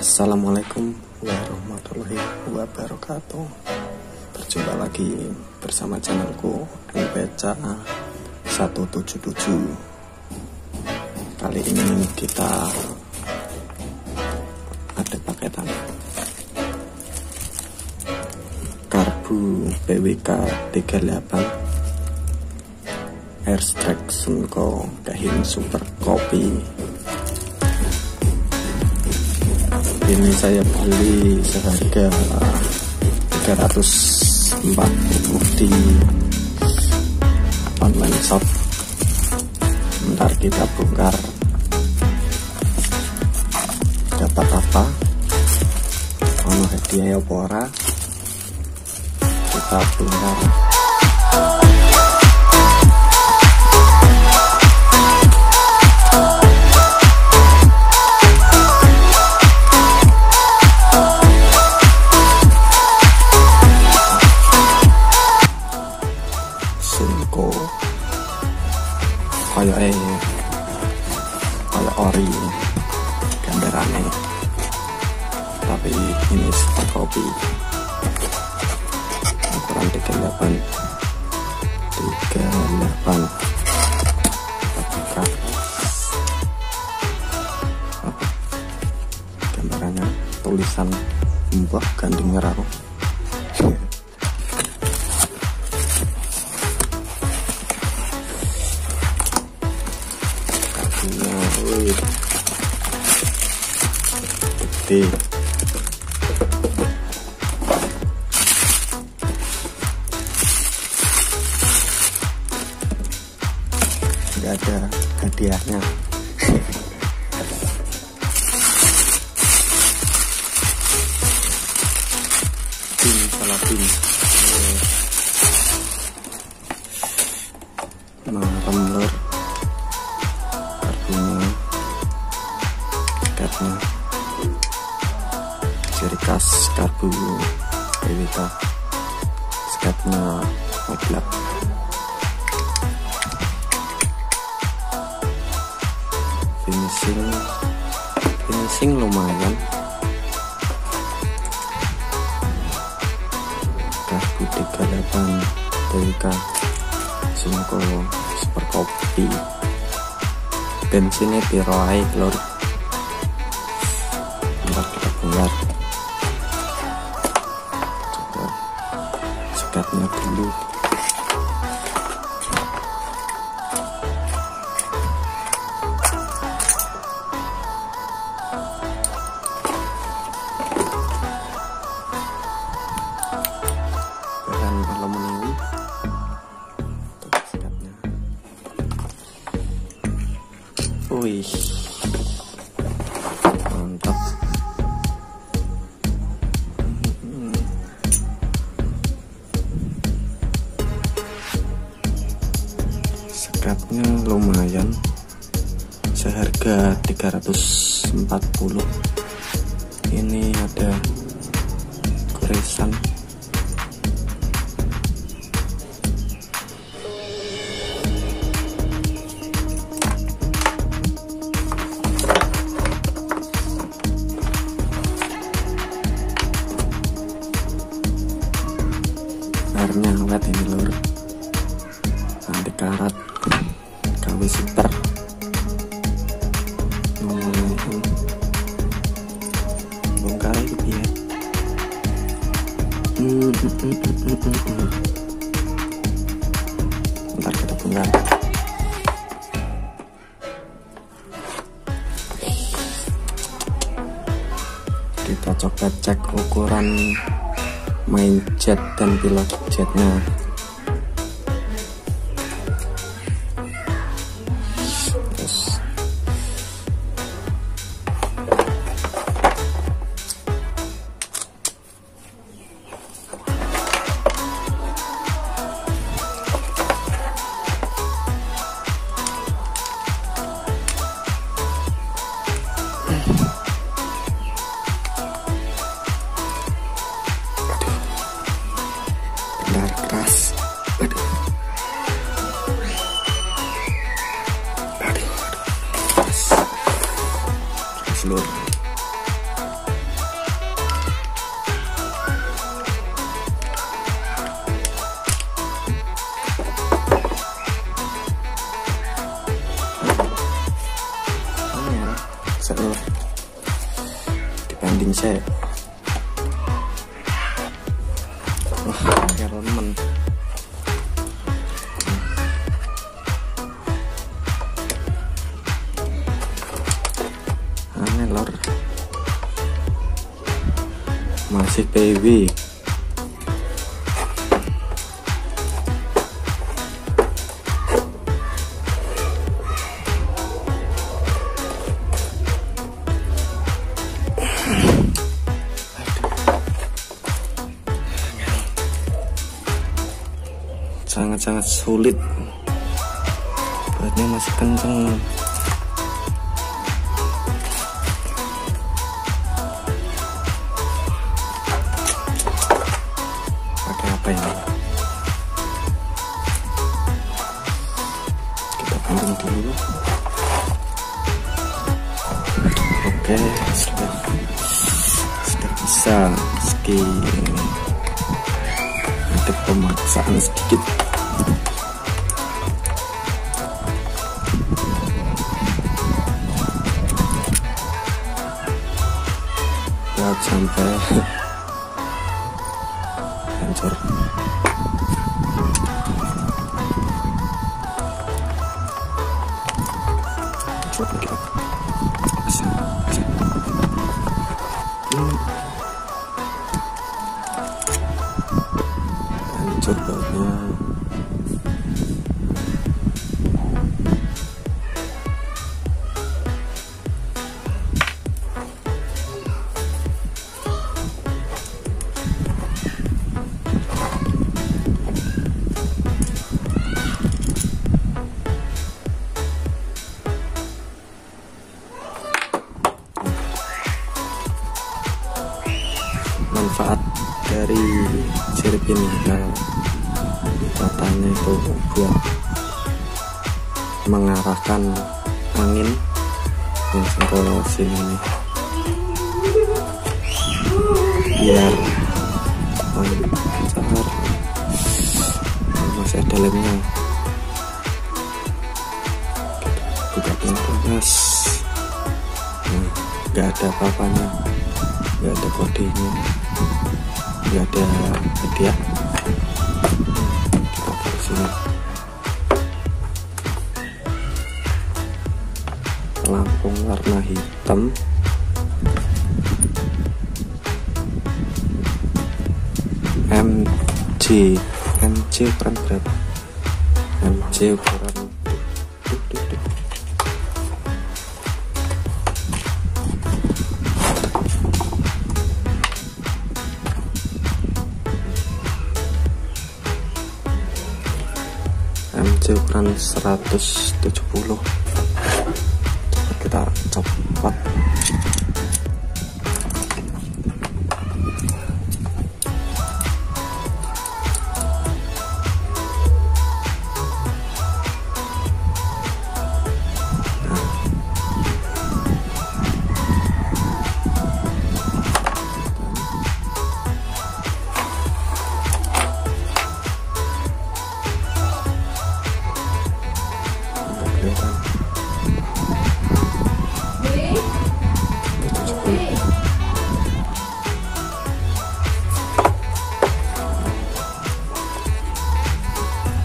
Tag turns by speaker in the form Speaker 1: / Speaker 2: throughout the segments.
Speaker 1: Assalamualaikum warahmatullahi wabarakatuh. Berjumpa lagi bersama channelku NPCA 177. Kali ini kita ada paketan Karbu PWK 38 Airstrike Sudco Keihin Sudco. Ini saya beli seharga 340 di online shop. Bentar kita bongkar dapat apa, ono hadiah apa ora, kita bongkar. Kayak ori gambarannya, tapi ini super kopi ukuran 38 gambarannya tulisan mbah gandeng merah. Gede. Nggak ada hadiahnya. Salah pin. Tumbler kartunya, skepnya, ciri khas Karbu PWK, skepnya mutlak. Finishing lumayan. Karbu 38 PWK Sudco super kopi. Bensinnya piro ae lur. Bentar kita bongkar. Coba skepnya dulu. Bahan aluminium. Skepnya. Wih, mantap. Skepnya lumayan, seharga 340. Ini ada goresan. Airnya awet ini lur, nanti karat KW super. Bongkar gitu ya. Bentar kita bongkar. Kita coba cek ukuran main jet dan pilot jetnya. Terus keras. lur dibanding saya. Wah, remen. Aneh lor, masih PW. Sangat-sangat sulit, beratnya masih kenceng. Pakai apa ini? Kita banding dulu. Oke, sudah bisa. Meski ada pemaksaan sedikit. Berat sampai hancur. Hancur bautnya. Manfaat dari sirip ini, katanya itu buat mengarahkan angin yang ke sini nih, biar lancar. Masih ada lemnya, buka pintunya. Nah, nggak ada apa-apanya, nggak ada kodenya, nggak ada hadiah. Kita taruh sini. Pelampung warna hitam, MC ukuran berapa? MC ukuran MC ukuran 170. Coba kita copot.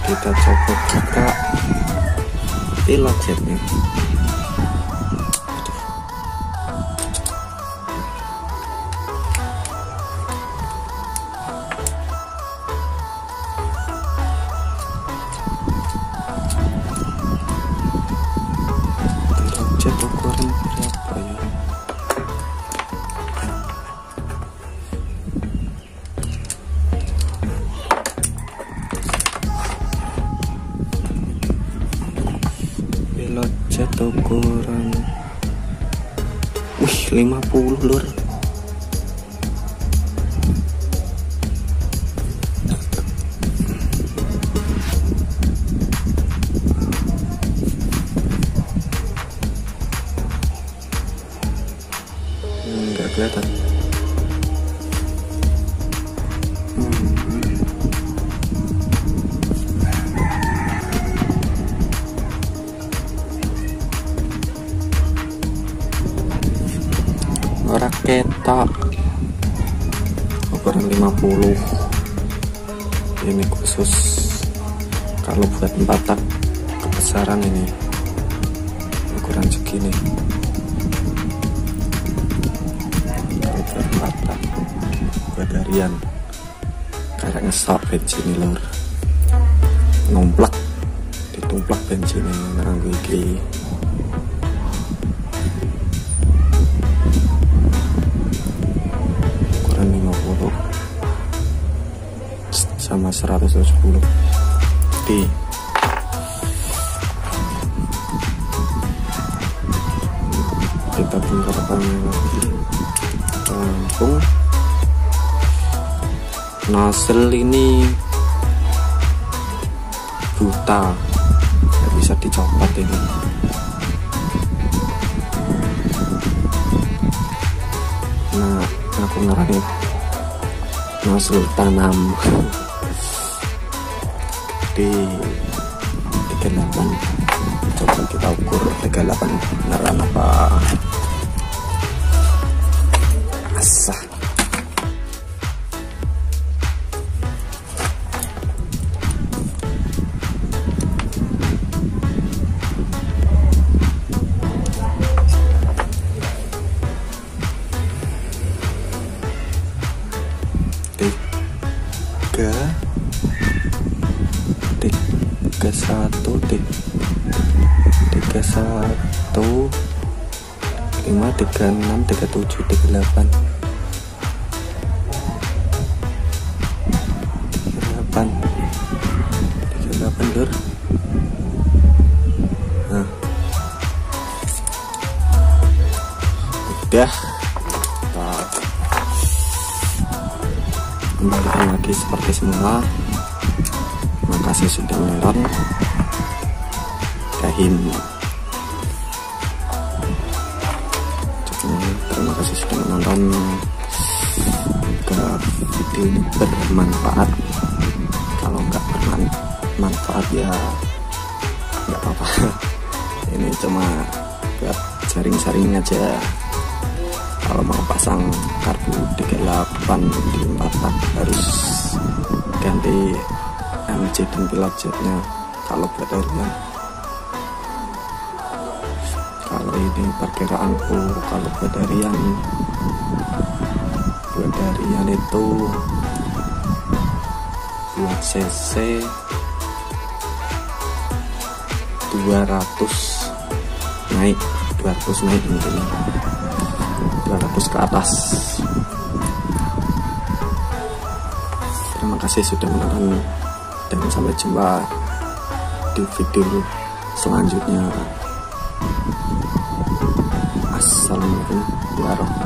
Speaker 1: Kita coba buka pilot jetnya. Pilot jet ukuran berapa ya? Pilot jet ukuran 50 lur. Nggak kelihatan. ora ketok. Ukuran 50. Ini khusus kalau buat 4 tak kebesaran ini. Ukuran segini. Kalau buat 4 tak buat harian. Kayak ngesok bensin lur. Ngomplak, ditumplak bensinnya nganggo iki. Ukuran 50 sama 170. Kita bongkar pannya lagi. Langsung nozzle ini buta, nggak bisa dicopot ini. Nah, aku ngerani nozzle tanam di 38. Coba kita ukur 38 beneran apa asah. Tiga satu 5 36 37 38 lur. Nah, udah kembalikan lagi seperti semula. Makasih sudah menonton. Keihin. Terima kasih sudah menonton. Jika video ini bermanfaat, kalau nggak bermanfaat ya nggak apa-apa. Ini cuma buat sharing-sharing aja. Kalau mau pasang karbu 38 di 4 tak harus ganti MC dan pilot jetnya kalau buat harian. Kalau ini perkiraanku kalau buat harian itu buat cc 200 naik intinya 200 ke atas. Terima kasih sudah menonton dan sampai jumpa di video selanjutnya. Assalamualaikum warahmatullahi wabarakatuh.